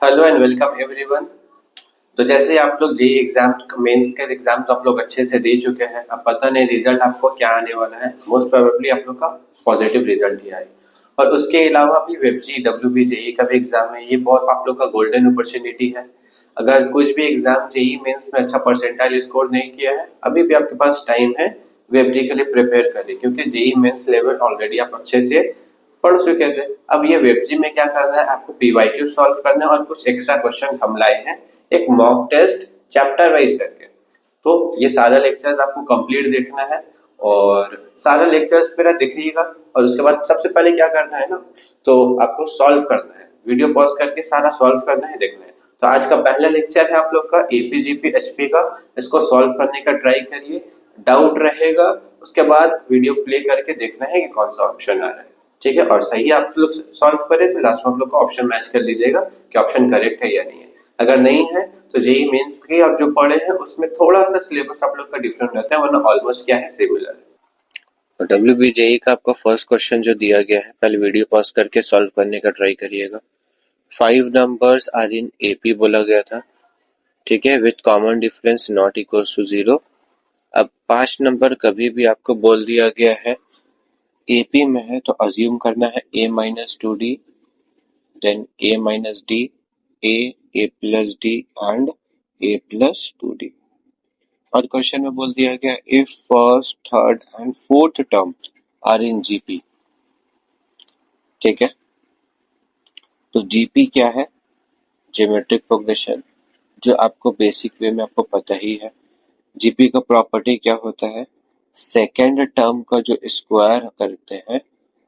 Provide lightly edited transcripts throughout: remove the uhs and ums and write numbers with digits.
Hello and welcome everyone. तो जैसे आप लोग जेई एग्जाम मेंस के एग्जाम तो आप लोग अच्छे से दे चुके हैं। अब पता नहीं रिजल्ट आपको क्या आने वाला है। मोस्ट प्रोबेबली आप लोग का पॉजिटिव रिजल्ट ही आए। और उसके अलावा भी वेबजी डब्ल्यूबी जेई का भी एग्जाम है। ये बहुत आप लोग का गोल्डन अपॉर्चुनिटी है। अगर कुछ भी एग्जाम जेई मेंस में अच्छा परसेंटाइल स्कोर नहीं किया है, अभी भी आपके पास टाइम है वेबजी के लिए प्रिपेयर करें, क्योंकि जेई मेंस लेवल ऑलरेडी आप अच्छे से पढ़ चुके थे। अब ये वेबजी में क्या करना है, आपको पीवाईक्यू सॉल्व करना है और कुछ एक्स्ट्रा क्वेश्चन हम लाए हैं एक मॉक टेस्ट चैप्टर वाइज करके। तो ये सारा लेक्चर्स आपको कंप्लीट देखना है और सारा लेक्चर्स मेरा देखिएगा। और उसके बाद सबसे पहले क्या करना है ना, तो आपको सॉल्व करना है, वीडियो पॉज करके सारा सॉल्व करना है, देखना है। तो आज का पहला लेक्चर है आप लोग का एपीजीपी एचपी का। इसको सॉल्व करने का ट्राई करिए। डाउट रहेगा उसके बाद वीडियो प्ले करके देखना है कि कौन सा ऑप्शन आ रहा है। ठीक है, और सही आप लोग सॉल्व करें तो लास्ट में आप लोग को ऑप्शन मैच कर लीजिएगा कि ऑप्शन करेक्ट है या नहीं है। अगर नहीं है तो जेई मेंस के आप जो पढ़े हैं उसमें थोड़ा सा सिलेबस आप लोग का डिफरेंट रहता है, वरना ऑलमोस्ट क्या है, सिमिलर है। डब्ल्यूबीजेई का आपका फर्स्ट क्वेश्चन जो दिया गया है, पहले वीडियो पॉज करके सॉल्व करने का ट्राई करिएगा। 5 numbers आर इन एपी बोला गया था। ठीक है, with common difference not equal to 0। अब 5 नंबर कभी भी आपको बोल दिया गया है एपी में है तो अज्यूम करना है a-2d, then a-d, a+d and a+2d। और क्वेश्चन में बोल दिया गया if first third and fourth term are in GP. ठीक है, तो जीपी क्या है? ज्योमेट्रिक प्रोग्रेशन, जो आपको बेसिक वे में आपको पता ही है। जीपी का प्रॉपर्टी क्या होता है? सेकेंड टर्म का जो स्क्वायर करते हैं,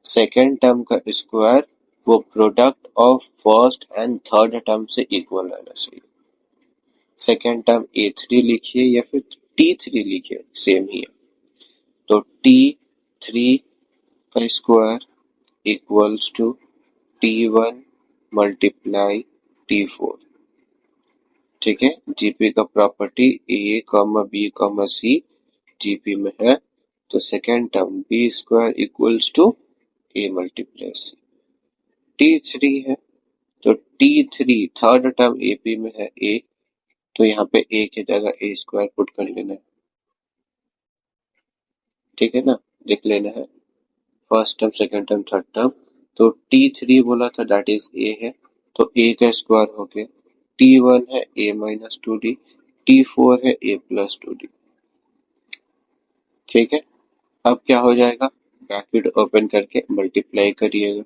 सेकेंड टर्म का स्क्वायर वो product of first and third term से इक्वल रहना चाहिए। सेकेंड टर्म a3 लिखिए या फिर t3 लिखिए, सेम ही है। तो t3 का square equals to t1 multiply t4। ठीक है, जीपी का property a comma b comma c GP में है, तो second term b square equals to a multiply c। t3 है तो t3 थर्ड टर्म एपी में है a, तो यहाँ पे a की जगह a स्क्वायर पुट कर लेना है। ठीक है ना, लिख लेना है first term second term third term. तो t3 बोला था दैट इज a है, तो a का स्क्वायर हो गया। t1 है a-2d, t4 है a+2d। ठीक है, अब क्या हो जाएगा, ब्रैकेट ओपन करके मल्टीप्लाई करिएगा।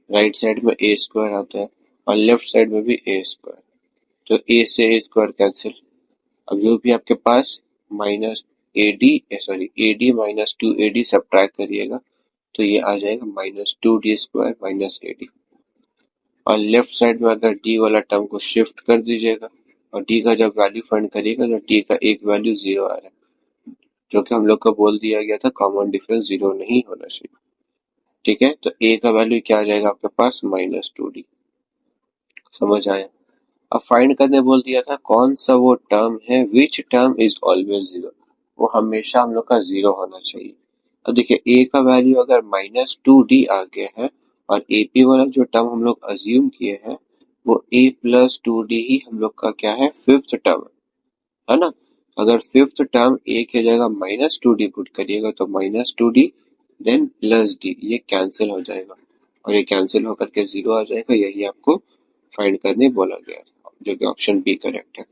राइट साइड में ए स्क्वायर आता है और लेफ्ट साइड में भी ए स्क्वायर, तो ए से ए स्क्वायर कैंसिल। अब जो भी आपके पास माइनस एडी -2ad सब्ट्रैक्ट करिएगा तो ये आ जाएगा -2d स्क्वायर माइनस एडी। और लेफ्ट साइड में अगर डी वाला टर्म को शिफ्ट कर दीजिएगा और डी का जब वैल्यू फाइंड करिएगा तो डी का एक वैल्यू 0 आ रहा है, जो कि हम लोग को बोल दिया गया था कॉमन डिफरेंस 0 नहीं होना चाहिए। ठीक है, तो ए का वैल्यू क्या आ जाएगा आपके पास -2d। समझ आया? अब फाइंड करने बोल दिया था कौन सा वो टर्म है विच टर्म इज ऑलवेज 0, वो हमेशा हम लोग का 0 होना चाहिए। अब देखिए ए का वैल्यू अगर -2d आ गया है और एपी वाला जो टर्म हम लोग अज्यूम किए हैं वो a+2d ही हम लोग का क्या है, फिफ्थ टर्म है ना। अगर फिफ्थ टर्म ए की जगह -2d पुट करिएगा तो -2d देन +d, ये कैंसिल हो जाएगा और ये कैंसिल होकर के 0 आ जाएगा। यही आपको फाइंड करने बोला गया, जो कि ऑप्शन बी करेक्ट है।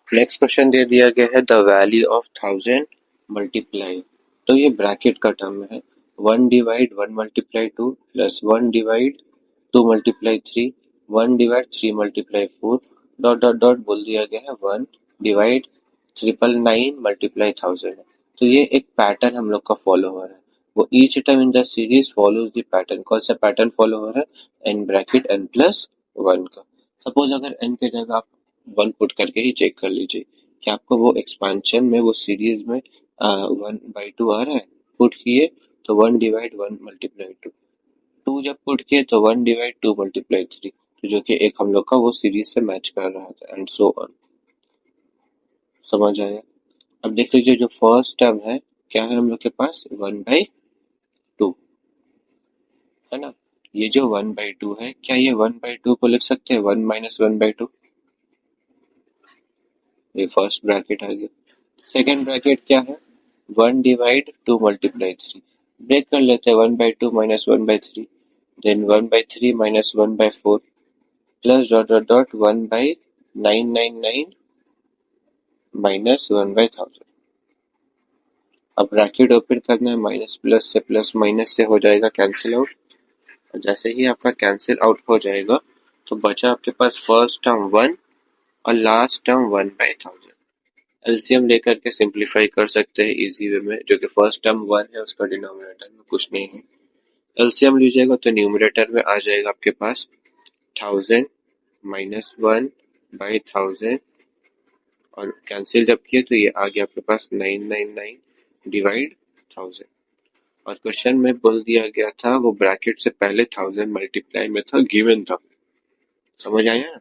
नेक्स्ट क्वेश्चन दे दिया गया है द वैल्यू ऑफ 1000 मल्टीप्लाई, तो ये ब्रैकेट का टर्म है। 1 divide 1 multiply 2 plus 1 divide 2 multiply 3, 1 divide 3 multiply 4 dot dot dot बोल दिया गया है 1 डिवाइड 999 मल्टीप्लाई 1000 है। तो ये एक पैटर्न हम लोग का फॉलो हो रहा है। वो each term in the series follows the pattern. कौन सा पैटर्न फॉलो हो रहा है? n ब्रैकेट n+1 का। सपोज अगर n की जगह आप 1 पुट करके ही चेक कर लीजिए कि आपको वो एक्सपेंशन में वो सीरीज में 1/2 आ रहा है। पुट किए तो 1 डिवाइड 1 मल्टीप्लाई 2, 2 जब पुट किए तो 1 डिवाइड 2 मल्टीप्लाई 3, तो जो कि एक हम लोग का वो सीरीज से मैच कर रहा था एंड सो ऑन। समझ आया? अब देख लीजिए जो फर्स्ट टर्म है क्या है हम लोग के पास 1/2 है ना, ये जो 1/2 है, क्या ये 1/2 को लिख सकते हैं 1 - 1/2? ये फर्स्ट ब्रैकेट आ गया। सेकेंड ब्रैकेट क्या है? 1/2 मल्टीप्लाई 3। ब्रेक कर लेते हैं 1/2 - 1/3, then 1/3 - 1/4 plus dot dot dot 1/999 - 1/1000। अब ब्रैकेट ओपन करना है, माइनस प्लस से प्लस माइनस से हो जाएगा कैंसिल आउट। और जैसे ही आपका कैंसिल आउट हो जाएगा तो बचा आपके पास फर्स्ट टर्म 1 और लास्ट टर्म 1/1000। एलसीएम लेकर के सिंप्लीफाई कर सकते हैं इजी वे में, जो कि फर्स्ट टर्म 1 है उसका डिनोमिनेटर में कुछ नहीं है। एलसीएम लीजिएगा तो न्यूमरेटर में आ जाएगा आपके पास 1000 -1/1000 और कैंसिल जब किए तो ये आ गया आपके पास 999 डिवाइड 1000। और क्वेश्चन में बोल दिया गया था वो ब्रैकेट से पहले 1000 मल्टीप्लाई में था, गिवन था। समझ आया?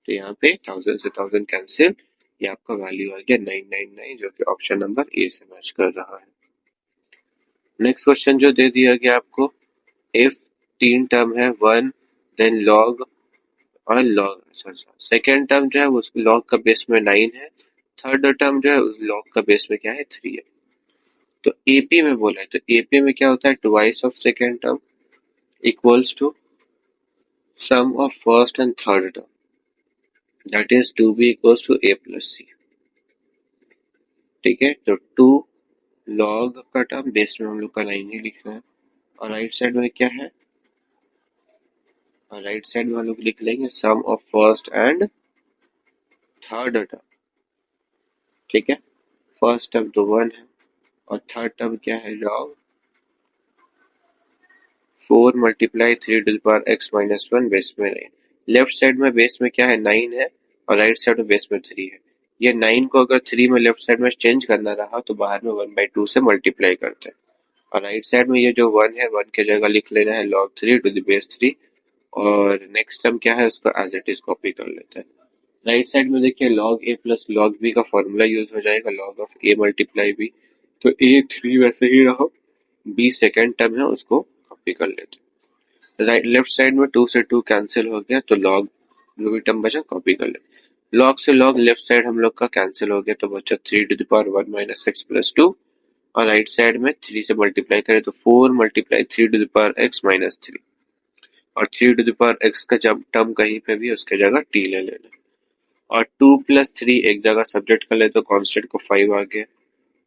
तो यहाँ पे 1000 से 1000 कैंसिल, ये आपका वैल्यू आ गया 999, जो कि ऑप्शन नंबर ए से मैच कर रहा है। नेक्स्ट क्वेश्चन जो दे दिया गया आपको, इफ तीन टर्म है 1 देन लॉग और लॉग, सेकेंड टर्म जो है उस लॉग का बेस में 9 है, थर्ड टर्म जो है उस लॉग का बेस में क्या है 3 है। तो एपी में बोला है, तो एपी में क्या होता है twice of second term equals to sum of first and third term, that is 2b equals to a plus c। ठीक है, तो 2 लॉग का टर्म बेस में हम लोग का 9 ही लिखना है, और राइट साइड में क्या है, और राइट साइड में हम लोग लिख लेंगे sum of first and third term. ठीक है, फर्स्ट टर्म तो 1 है और थर्ड टर्म क्या है log 4 multiply 3 to the power x minus 1 base में 9। लेफ्ट साइड में बेस में क्या है 9 है और राइट साइड में बेस में 3 है। ये 9 को अगर 3 में लेफ्ट साइड में चेंज करना रहा तो बाहर में 1/2 से मल्टीप्लाई करते हैं, और राइट साइड में ये जो 1 है 1 की जगह लिख लेना है log 3 टू द बेस 3, और नेक्स्ट टर्म क्या है उसको एज इट इज कॉपी कर लेते हैं। राइट साइड में देखिए log a plus log b का फॉर्मूला यूज हो जाएगा, log of a multiply b, तो a 3 वैसे ही रहा, b सेकेंड टर्म है उसको कॉपी कर लेते हैं। राइट लेफ्ट साइड में 2 से 2 कैंसिल हो गया तो log जो भी टर्म बचा कॉपी कर लेते। log से log लेफ्ट साइड हम लोग का कैंसिल हो गया तो बचा 3 to the power 1 minus x plus 2, और राइट साइड में 3 से मल्टीप्लाई करें तो 4 multiply 3 to the power x minus 3, और 3 टू द पावर x का जब टर्म कहीं पे भी उसके जगह t ले लेना, और 2 प्लस 3 एक जगह सब्जेक्ट कर ले तो कांस्टेंट को 5 आ गया,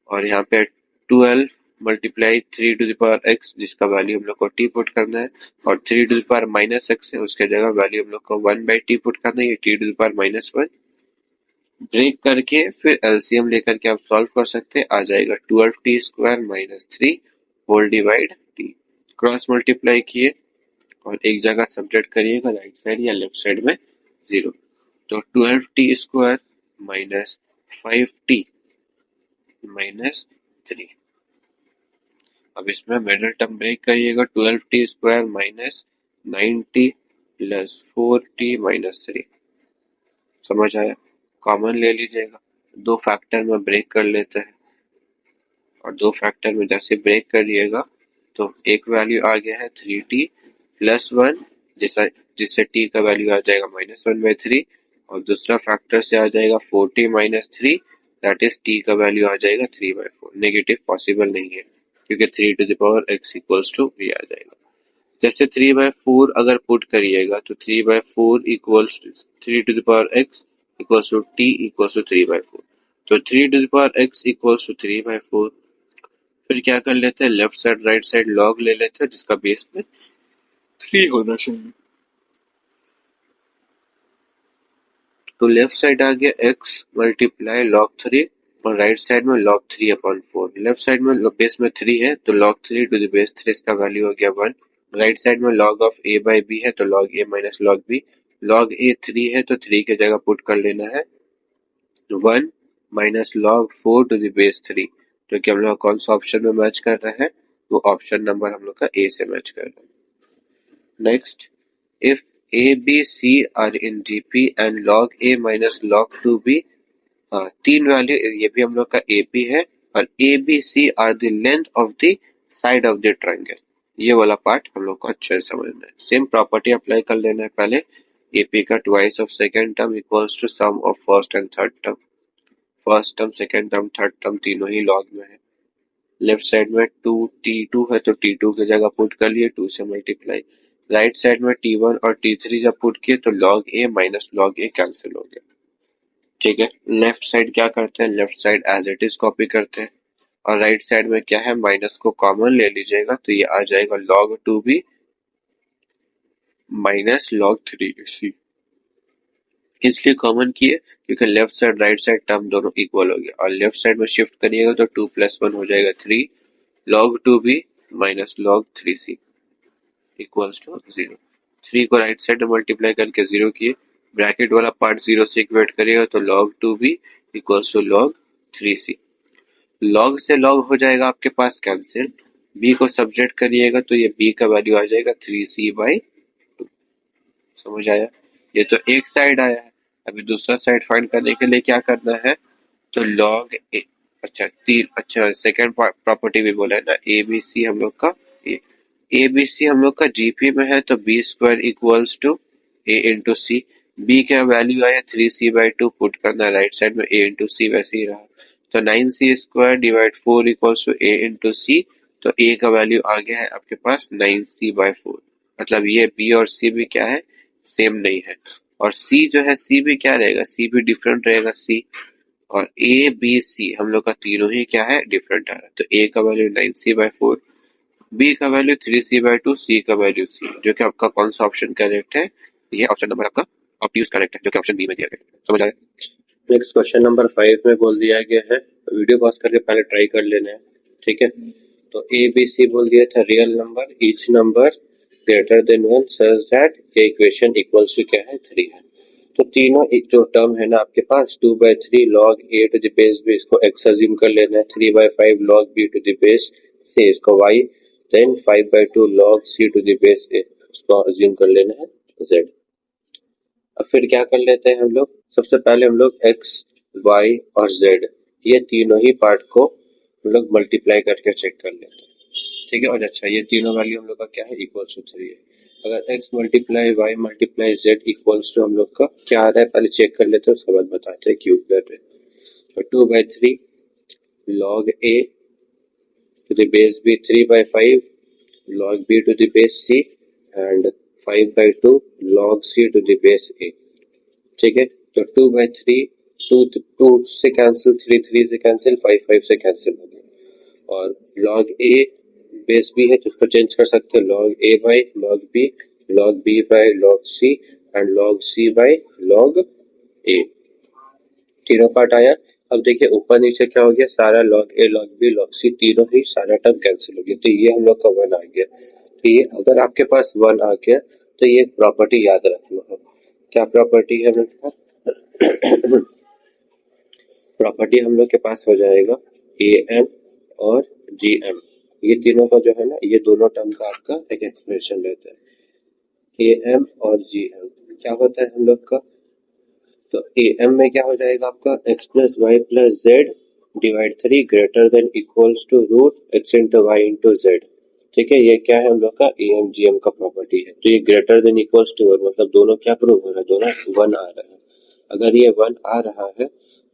और यहाँ पे 12 multiply 3 to the power x जिसका वैल्यू हम लोग को t पुट करना है, और 3 to the power minus x है उसके जगह वैल्यू हम लोग को 1/t पुट करना है, ये t to the power minus 1। Break करके फिर एलसीएम लेकर के आप सॉल्व कर सकते हैं, आ जाएगा 12t square minus 3 whole divide t। Cross multiply किए और एक जगह सब्जेक्ट करिएगा राइट साइड या लेफ्ट साइड में 0, तो 12t square minus 5t minus 3। अब इसमें मिडिल टर्म ब्रेक करिएगा, 12t square minus 9t plus 4t minus 3। समझ आया? कॉमन ले लीजिएगा, दो फैक्टर में ब्रेक कर लेते हैं, और दो फैक्टर में जैसे ब्रेक करिएगा तो एक वैल्यू आ गया है 3t प्लस 1, जैसा जिससे t का वैल्यू आ जाएगा -1/3, और दूसरा फैक्टर से आ जाएगा 4t minus 3, that is t का वैल्यू आ जाएगा 3/4। नेगेटिव पॉसिबल नहीं है क्योंकि 3 to the power x equals to ये आ जाएगा। जैसे 3/4 अगर पुट करिएगा तो 3/4 equals 3 to the power x equals to t equals to 3/4, तो 3 to the power x equals to 3/4। फिर क्या कर लेते हैं, left side right side log ले लेते हैं जिसका बेस में 3 होना चाहिए, तो लेफ्ट साइड आ गया x मल्टीप्लाई log 3, और राइट साइड में log 3/4। लेफ्ट साइड में बेस में 3 है तो log 3 टू द बेस 3 इसका वैल्यू हो गया 1। राइट साइड में log of a by b है तो log a minus log b, log a 3 है तो 3 की जगह पुट कर लेना है 1 minus log 4 to the base 3, जो कि हम लोग कौन सा ऑप्शन में मैच कर रहा है, वो ऑप्शन नंबर हम लोग का ए से मैच कर रहा है। Next, if a b c are in gp and log a minus log 2b, हाँ तीन वैल्यू, ये भी हम लोग का ap है, और a b c are the length of the side of the triangle. ये वाला पार्ट हम लोग को अच्छे से समझना है। सेम प्रॉपर्टी अप्लाई कर लेना है पहले। एपी का twice of second term equals to sum of first and third term. First term, second term, third term तीनों ही लॉग में है। लेफ्ट साइड में टू टी टू है तो टी टू की जगह पुट कर लिए, टू से मल्टीप्लाई। राइट साइड में टी वन और टी थ्री जब पुट किए तो log A minus log A cancel हो गया। ठीक है, लेफ्ट साइड क्या करते हैं, left side as it is copy करते हैं और राइट साइड में क्या है, माइनस को कॉमन ले लीजिएगा तो ये आ जाएगा log 2b minus log 3c। इसलिए कॉमन किए क्योंकि left side right side term दोनों इक्वल हो गया और लेफ्ट साइड में शिफ्ट करिएगा तो 2 + 1 हो जाएगा 3 log 2b minus log 3c equals to 0। 3 को राइट साइड में मल्टीप्लाई करके 0 किए, ब्रैकेट वाला पार्ट 0 से इक्वेट करिएगा तो log 2b equals to log 3c। Log से लॉग हो जाएगा आपके पास कैंसिल, बी को सब्जेक्ट करिएगा तो ये बी का वैल्यू आ जाएगा 3c/2। समझ आया? ये तो एक साइड आया है, अभी दूसरा साइड फाइंड करने के लिए क्या करना है, तो लॉग ए, अच्छा सेकंड प्रॉपर्टी भी बोला है ना, ए बी सी हम लोग का ए बी सी हम लोग का जीपी में है तो B square equals to A into C. B का वैल्यू आया 3c/2, पुट करना राइट साइड में, ए इंटू सी वैसे ही रहा तो 9c² divide 4 equals to A into C. तो ए का वैल्यू आ गया है आपके पास 9c/4। मतलब ये बी और सी भी क्या है, सेम नहीं है। और सी जो है, सी भी क्या रहेगा, सी भी डिफरेंट रहेगा सी। और ए बी सी हम लोग का तीनों ही क्या है, डिफरेंट आ रहा है। तो ए का वैल्यू 9c/4, बी का वैल्यू 3c/2, सी का वैल्यू सी, जो कि आपका कौन सा ऑप्शन करेक्ट है, ये ऑप्शन नंबर आपका ऑप्टिव्स करेक्ट है, जो कि ऑप्शन बी में दिया गया है। समझ आया? नेक्स्ट क्वेश्चन नंबर 5 में बोल दिया गया है, वीडियो पॉज करके पहले ट्राई कर लेना है। ठीक है, तो ए बी सी बोल दिया था real number, each number greater than 1 such that ये इक्वेशन इक्वल्स टू क्या है, 3 है। तो तीनों एक जो टर्म है ना आपके पास, 2/3 log a to the base b, इसको x अज्यूम कर लेना है, 3/5 log b to the base c, इसको y, then 5/2 log c to the base a, इसको अज्यूम कर लेना है z। अब फिर क्या कर लेते हैं हम लोग, सबसे पहले हम लोग x, y और z ये तीनों ही पार्ट को हम लोग मल्टीप्लाई करके चेक कर लेते हैं। ठीक है, और अच्छा ये तीनों वैल्यू हम लोग का क्या है, इक्वल्स टू 3 है। अगर x multiply Y multiply z equals to हम लोग का क्या आ रहा है, पहले चेक कर लेते हैं, उसके बाद बताते हैं क्यूब कर रहे हैं। तो 2/3 log a to the base b, 3/5 log b to the base c and 5/2 log c to the base a। ठीक है, तो 2/3 2 से कैंसिल, 3 से कैंसिल, 5 से कैंसिल हो गया। और log a बेस b है तो उसको चेंज कर सकते हैं, log a by log b, log b by log c and log c by log a। तीनों पार्ट आया। अब देखिए ऊपर नीचे क्या हो गया, सारा log a log b log c तीनों ही सारा टर्म कैंसिल हो गया, तो ये हम लोग का 1 आ गया। तो ये अगर आपके पास 1 आ गया तो ये प्रॉपर्टी याद रखना है। क्या प्रॉपर्टी है हम लोग के पास, प्रॉपर्टी हम लोग के पास हो जाएगा ए एम और जी एम, ये तीनों का जो है ना, ये दोनों टर्म का आपका एक एक्सप्रेशन रहता है। ए एम और जी एम क्या होता है हम लोग का, तो ए एम में क्या हो जाएगा आपका, x plus Y plus Z divide 3 greater than equals to root x into Y into Z. ठीक है, ये क्या है हम लोग का ए एम जी एम का प्रॉपर्टी है। तो ये ग्रेटर देन इक्वल्स टू 1 मतलब दोनों क्या प्रूव हो रहा है, दोनों 1 आ रहा है। अगर ये 1 आ रहा है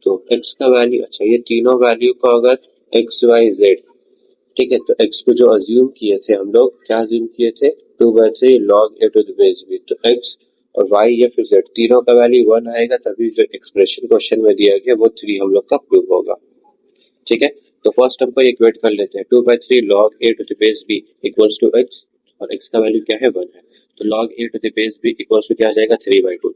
तो x का वैल्यू, अच्छा ये तीनों वैल्यू को अगर x y z, ठीक है, तो x को जो अज्यूम किए थे हम लोग, क्या अज्यूम किए थे, 2/3 log a to the base b, तो x और y या फिर z तीनों का वैल्यू 1 आएगा तभी जो एक्सप्रेशन क्वेश्चन में दिया गया वो 3 हम लोग का प्रूव होगा। ठीक है, तो फर्स्ट टर्म को इक्वेट कर लेते हैं, 2/3 log a to the base b equals to x, और x का वैल्यू क्या है, 1 है, तो log a to the base b equals to क्या आ जाएगा, 3/2।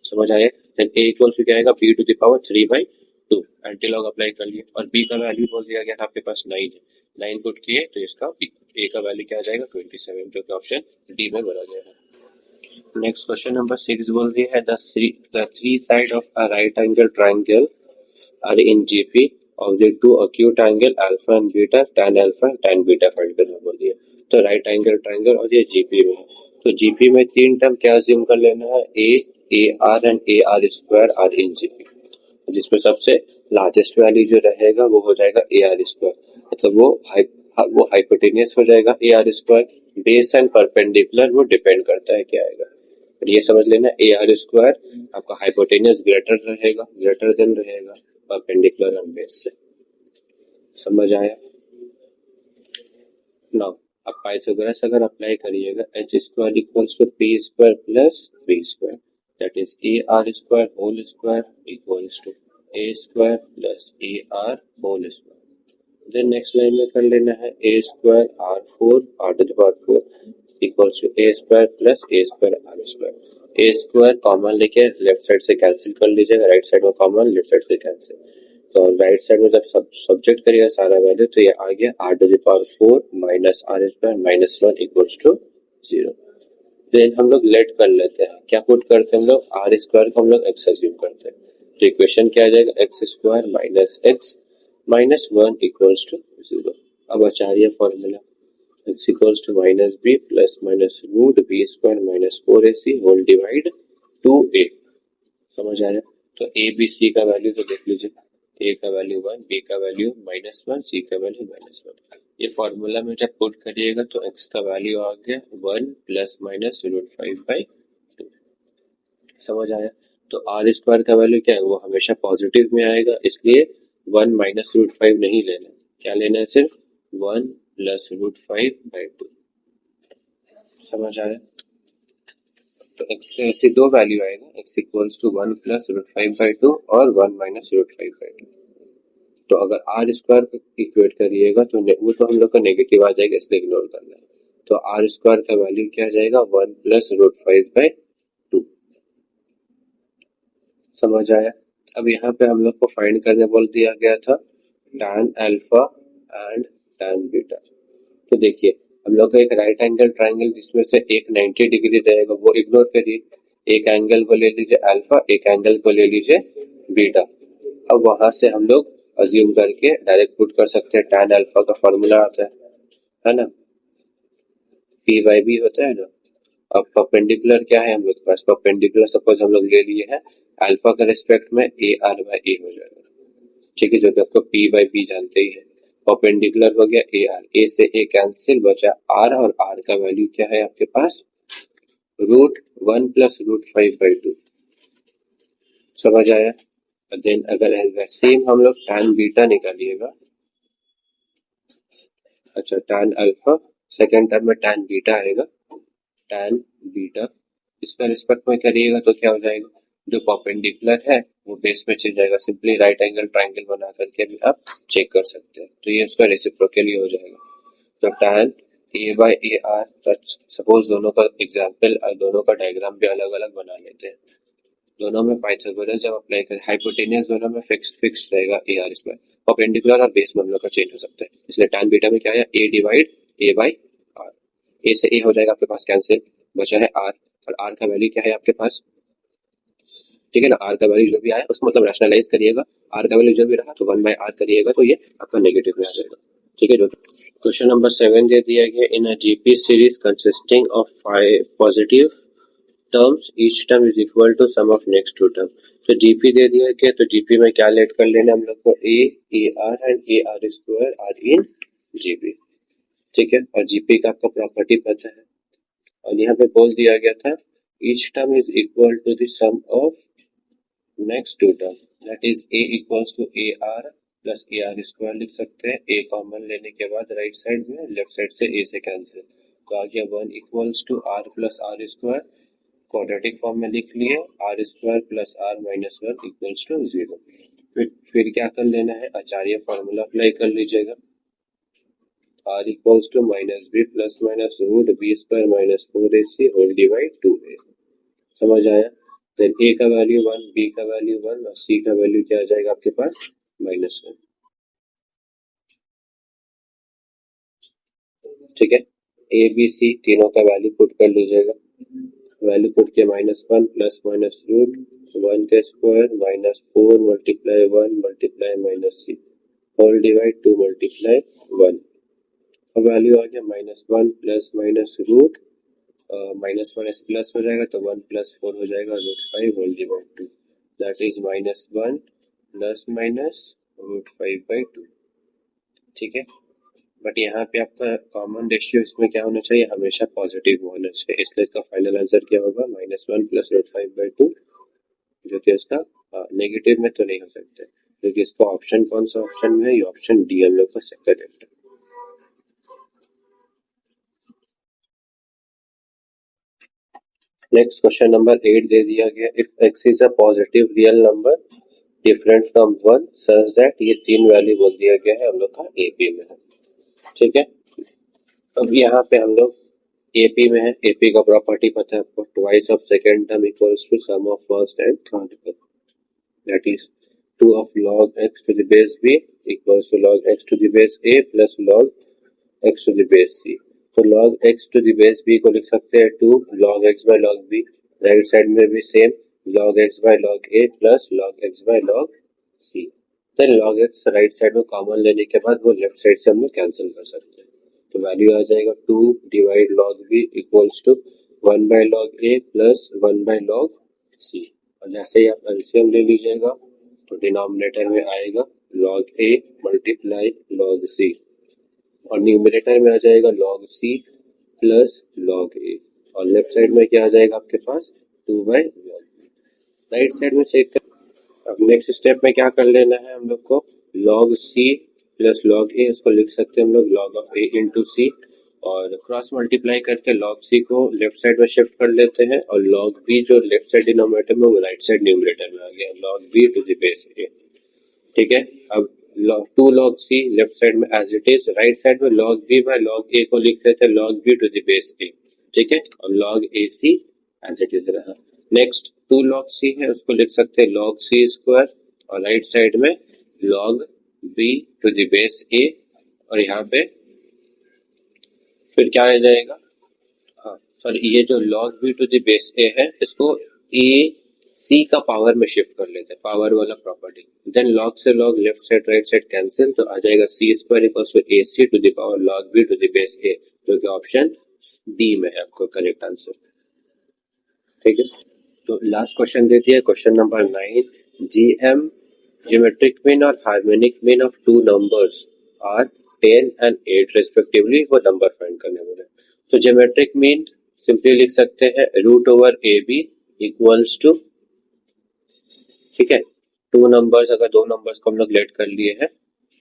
समझ आया? देन a इक्वल्स टू क्या आएगा, b to the power 3/2, anti log apply कर लिए और b का वैल्यू बोल दिया गया था आपके पास 9 है, 9 पुट किए तो इसका a का वैल्यू क्या आ जाएगा, 27, जो कि ऑप्शन डी में बना गया है। नेक्स्ट क्वेश्चन नंबर 6 बोल दिया है, the three side of a right angle triangle are in GP of the two acute angle alpha and beta, tan alpha tan beta find करना बोल दिया। तो राइट एंगल ट्रायंगल और ये जीपी में है, तो जीपी में तीन टर्म क्या अज्यूम कर लेना है, A R and A R square are in GP, जिसमें सबसे लार्जेस्ट वैल्यू जो रहेगा वो हो जाएगा ए आर स्क्वायर, मतलब वो वो हाइपोटेनियस हो जाएगा A R square, base and perpendicular वो डिपेंड करता है क्या आएगा। और ये समझ लेना ए आर स्क्वायर आपका हाइपोटेनियस ग्रेटर देन रहेगा परपेंडिकुलर और बेस से। समझ आया? नाउ अब पाइथागोरस अगर अप्लाई करिएगा, H square equals to P square plus B square, that is A R square whole square equals to A square plus A R whole square. Then next line में कर लेना है A square R four R to the power four equals to A square plus A square R square. A square common लेके left side से cancel कर लीजिएगा, right side में common, left side से कैंसिल। तो राइट साइड में जब subject करिएगा सारा वैल्यू तो ये आ गया R to the power four minus R square minus one equals to zero. Then हम लोग लेट कर लेते हैं, क्या पुट करते हैं हम लोग, आर स्क्वायर को हम लोग एक्स अज्यूम करते हैं, तो इक्वेशन क्या आ जाएगा, X square minus X minus one equals to zero. अब आचार्य formula x equals to minus B plus minus root B square minus four A C whole divide two A. समझ आया? तो ए बी सी का value तो देख लीजिए, ए का वैल्यू वन, बी का वैल्यू माइनस वन, सी का वैल्यू माइनस वन। ये फॉर्मूला में जब पुट करिएगा तो x का वैल्यू आ गया one plus minus root five by two. समझ आया? तो आर स्क्वायर का वैल्यू क्या है, वो हमेशा पॉजिटिव में आएगा, इसलिए वन माइनस रूट फाइव नहीं लेना, क्या लेना है, सिर्फ one plus root five by two. समझ आया? तो x के ऐसे दो वैल्यू आएगा, x equals to one plus root five by two और one minus root five by two. तो अगर आर स्क्वायर इक्वेट करिएगा तो वो तो हम लोग का नेगेटिव आ जाएगा, इसलिए इग्नोर करना है। तो आर स्क्वायर का वैल्यू क्या आ जाएगा, one plus root five by two. समझ आया? अब यहाँ पे हम लोग को फाइंड करने बोल दिया गया था tan alpha and tan beta. तो देखिए हम लोग का एक राइट एंगल ट्राइंगल जिसमें से एक 90 डिग्री रहेगा वो इग्नोर करिए, एक एंगल को ले लीजिए अल्फा, एक एंगल को ले लीजिए बीटा। अब वहां से हम लोग अज्यूम करके डायरेक्ट पुट कर सकते हैं, tan अल्फा का फॉर्मूला आता है ना, पी बाई बी होता है ना। अब परपेंडिकुलर क्या है हम लोग के पास, परपेंडिकुलर सपोज हम लोग ले लिए हैं अल्फा के रिस्पेक्ट में ए आर बाई ए हो जाएगा, ठीक है, जो कि आपको पी बाई बी जानते ही है। परपेंडिकुलर हो गया ए आर, ए से ए कैंसिल, बचा आर, और आर का वैल्यू क्या है आपके पास, root one plus root five by two. समझ आया? देन अगर सेम हम लोग tan बीटा निकालिएगा, अच्छा tan अल्फा सेकेंड टर्म में tan बीटा आएगा, tan बीटा इसका रिस्पेक्ट में करिएगा तो क्या हो जाएगा, जो परपेंडिकुलर है वो बेस में चल जाएगा, सिंपली राइट एंगल ट्राइंगल बना करके भी आप चेक कर सकते हैं, तो ये उसका रेसिप्रोकली हो जाएगा। तो tan A by A R, suppose दोनों का एग्जाम्पल, दोनों का डायग्राम भी अलग अलग बना लेते हैं। दोनों में पाइथागोरस जब अप्लाई करें, हाइपोटेनियस दोनों में फिक्स रहेगा ए आर स्क्वायर, परपेंडिकुलर और बेस में हम लोग का चेंज हो सकता है, इसलिए tan बीटा में क्या है, ए divide A by are, A से ए हो जाएगा आपके पास कैंसिल, बचा है आर, और आर का वैल्यू क्या है आपके पास, ठीक है ना, आर का वैल्यू जो भी आया उसको मतलब रैशनलाइज करिएगा, आर का वैल्यू जो भी रहा तो वन बाई आर करिएगा तो ये आपका नेगेटिव में आ जाएगा, ठीक है। जो क्वेश्चन नंबर 7 दे दिया गया, in a GP series consisting of 5 positive terms each term is equal to sum of next two term. तो जीपी दे दिया गया, तो जीपी में क्या लेट कर लेना हम लोग को, A R and A R square are in GP, ठीक है, और जीपी का आपका प्रॉपर्टी पता है, और यहाँ पे बोल दिया गया था each term is equal to the sum of next two term, that is A equals to A R plus A R square लिख सकते हैं, ए कॉमन लेने के बाद राइट साइड में, लेफ्ट साइड से ए से कैंसिल, तो आ गया one equals to R plus R square, quadratic form में लिख लिए R square plus R minus one equals to zero. फिर क्या कर लेना है, आचार्य फॉर्मूला अप्लाई कर लीजिएगा, R equals to minus B plus minus root B square minus four A C whole divide two A. समझ आया? देन ए का वैल्यू वन, बी का वैल्यू वन, और सी का वैल्यू क्या आ जाएगा आपके पास, माइनस वन, ठीक है। ए बी सी तीनों का वैल्यू पुट कर लीजिएगा, वैल्यू पुट के minus one plus minus root one का square minus four multiply one multiply minus C whole divide two multiply one. अब वैल्यू आ गया minus one plus minus root, minus one ऐसे plus हो जाएगा तो वन प्लस फोर हो जाएगा root five whole divide two, that is minus one plus minus root five by two, ठीक है। बट यहाँ पे आपका कॉमन रेशियो इसमें क्या होना चाहिए, हमेशा पॉजिटिव होना चाहिए, इसलिए इसका फाइनल आंसर क्या होगा, -1 + √5/2, जो कि इसका नेगेटिव में तो नहीं हो सकता, क्योंकि इसका ऑप्शन कौन सा ऑप्शन में है, ये ऑप्शन डी हम लोग का करेक्ट है। नेक्स्ट क्वेश्चन नंबर 8 दे दिया गया, if x is a positive real number different from 1 such that, ये 3 वैल्यू बोल दिया गया है हम लोग का एपी में है, ठीक है। अब यहाँ पे हम लोग एपी में है, एपी का प्रॉपर्टी पता है आपको, twice of second term equals to sum of first and third term, that is 2 of log x to the base b equals to log x to the base a plus log x to the base c। तो log x to the base b को लिख सकते हैं 2 log x by log b, right side में भी same log x by log a plus log x by log c। Then log x right side में common लेने के बाद वो लेफ्ट साइड से हम लोग कैंसिल कर सकते हैं, तो वैल्यू आ जाएगा 2 divide log b equals to 1 by log a plus 1 by log c। और जैसे ही आप एलसीएम ले लीजिएगा तो डिनोमिनेटर में आएगा log a multiply log c, और न्यूमरेटर में आ जाएगा log c plus log a, और लेफ्ट साइड में क्या आ जाएगा आपके पास 2/log b। राइट साइड में चेक कर, अब नेक्स्ट स्टेप में क्या कर लेना है हम लोग को, log c plus log a, इसको लिख सकते हैं हम लोग log of a into c, और क्रॉस मल्टीप्लाई करके log c को लेफ्ट साइड में शिफ्ट कर लेते हैं, और log b जो लेफ्ट साइड डिनोमिनेटर में वो राइट साइड न्यूमरेटर में आ गया, log b to the base a, ठीक है। अब 2 log c लेफ्ट साइड में as it is, right side में log b by log a को लिख लेते हैं log b to the base a, ठीक है, और log ac as it is रहा। नेक्स्ट 2 log c है, उसको लिख सकते हैं log c स्क्वायर, और राइट साइड में log b to the base a, और यहाँ पे फिर क्या आ जाएगा, हाँ सॉरी, ये जो log b to the base a है इसको a c का पावर में शिफ्ट कर लेते हैं, पावर वाला प्रॉपर्टी, देन log से log left side right side cancel, तो आ जाएगा c square equals to ac to the power log b to the base a, जो कि ऑप्शन डी में है आपको करेक्ट आंसर, ठीक है। तो लास्ट क्वेश्चन दे दिया question number 9, gm geometric mean और harmonic mean of two numbers are 10 and 8 respectively, वो नंबर फाइंड करने वाले। तो ज्योमेट्रिक मीन सिंपली लिख सकते हैं √/ab इक्वल्स टू, ठीक है, टू नंबर्स, अगर दो नंबर्स को हम लोग लेट कर लिए हैं,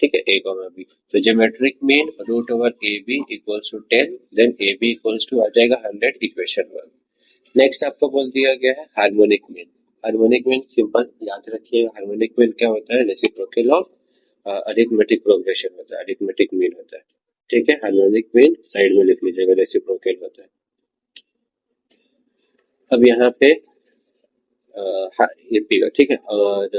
ठीक है, a कॉमा b, तो geometric mean √/ab equals to 10, then ab equals to आ जाएगा 100, इक्वेशन 1। नेक्स्ट आपको बोल दिया गया है harmonic mean. Harmonic mean simple याद रखिए, हार्मोनिक मीन क्या होता है, रेसिप्रोकल ऑफ अरिथमेटिक प्रोग्रेशन होता है, अरिथमेटिक मीन होता है, ठीक है। हार्मोनिक मीन साइड में लिख लीजिएगा, रेसिप्रोकल होता है। अब यहाँ पे एपी का, ठीक है, और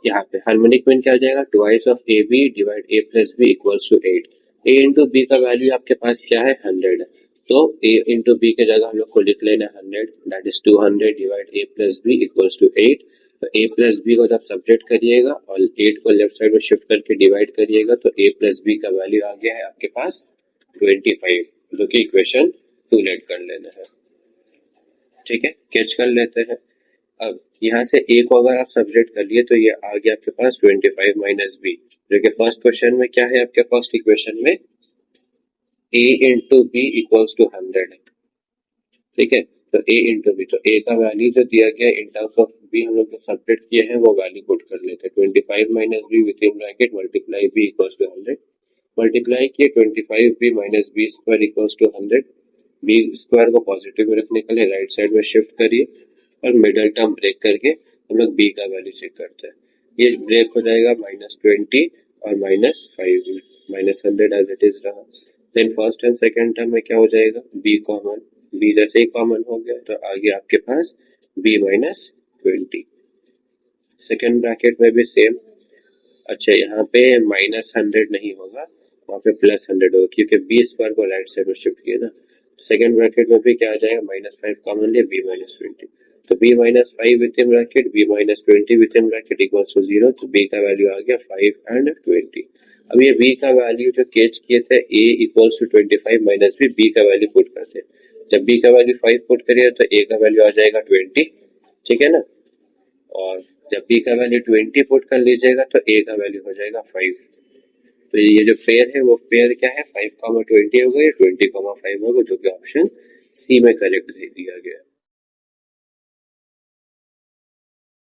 यहाँ पे हार्मोनिक मीन क्या हो जाएगा, twice of A B divide a plus B equals to 8। a into B का वैल्यू आपके पास क्या है, 100 है, तो a इंटू बी के जगह हम लोग को लिख लेना 100, that is 200 divide a plus B equals to 8। तो a प्लस बी को जब सब्जेक्ट करिएगा और 8 को लेफ्ट साइड में शिफ्ट करके डिवाइड करिएगा, तो a प्लस बी का वैल्यू आ गया है आपके पास 25, जो कि इक्वेशन 2 लेट कर लेना है, ठीक है, कैच कर लेते हैं। अब यहाँ से a को अगर आप सब्जेक्ट कर लिए तो ये आ गया आपके पास 25 माइनस बी, जो कि फर्स्ट क्वेश्चन में क्या है आपके फर्स्ट इक्वेशन में a into B equals to 100 है, ठीक है। तो a इंटू बी, तो a का वैल्यू जो दिया गया इन टर्म्स ऑफ b हम लोग जो सब्जेक्ट किए हैं वो वैल्यू पुट कर लेते हैं, 25 minus B within bracket multiply b equals to 100, multiply किए 25b minus B square equals to 100, B square को पॉजिटिव में रखने के लिए राइट साइड में शिफ्ट करिए, और मिडल टर्म ब्रेक करके हम लोग b का वैल्यू चेक करते हैं, ये ब्रेक हो जाएगा -20 और -5b, -100 एज इट इज रहा। Then first and second term में क्या हो जाएगा, b कॉमन, b जैसे ही कॉमन हो गया तो आगे आपके पास b -20, सेकंड ब्रैकेट में भी सेम। अच्छा, यहाँ पे -100 नहीं होगा, वहाँ पे +100 होगा, क्योंकि b स्क्वायर को राइट साइड में शिफ्ट किया ना। सेकंड ब्रैकेट में भी क्या आ जाएगा, -5 कॉमन ले, b -20, तो b -5 within bracket b -20 within bracket equals to 0, तो b का वैल्यू आ गया 5 and 20। अब ये b का वैल्यू जो कैच किए थे a equals to 25 minus b का वैल्यू पुट करते हैं, जब b का वैल्यू 5 पुट करिए तो a का वैल्यू आ जाएगा 20, ठीक है ना, और जब b का वैल्यू 20 पुट कर लीजिएगा तो a का वैल्यू हो जाएगा 5, तो ये जो पेयर है वो पेयर क्या है, 5, 20 होगा या 20, 5 होगा, जो कि ऑप्शन सी में करेक्ट दे दिया गया है।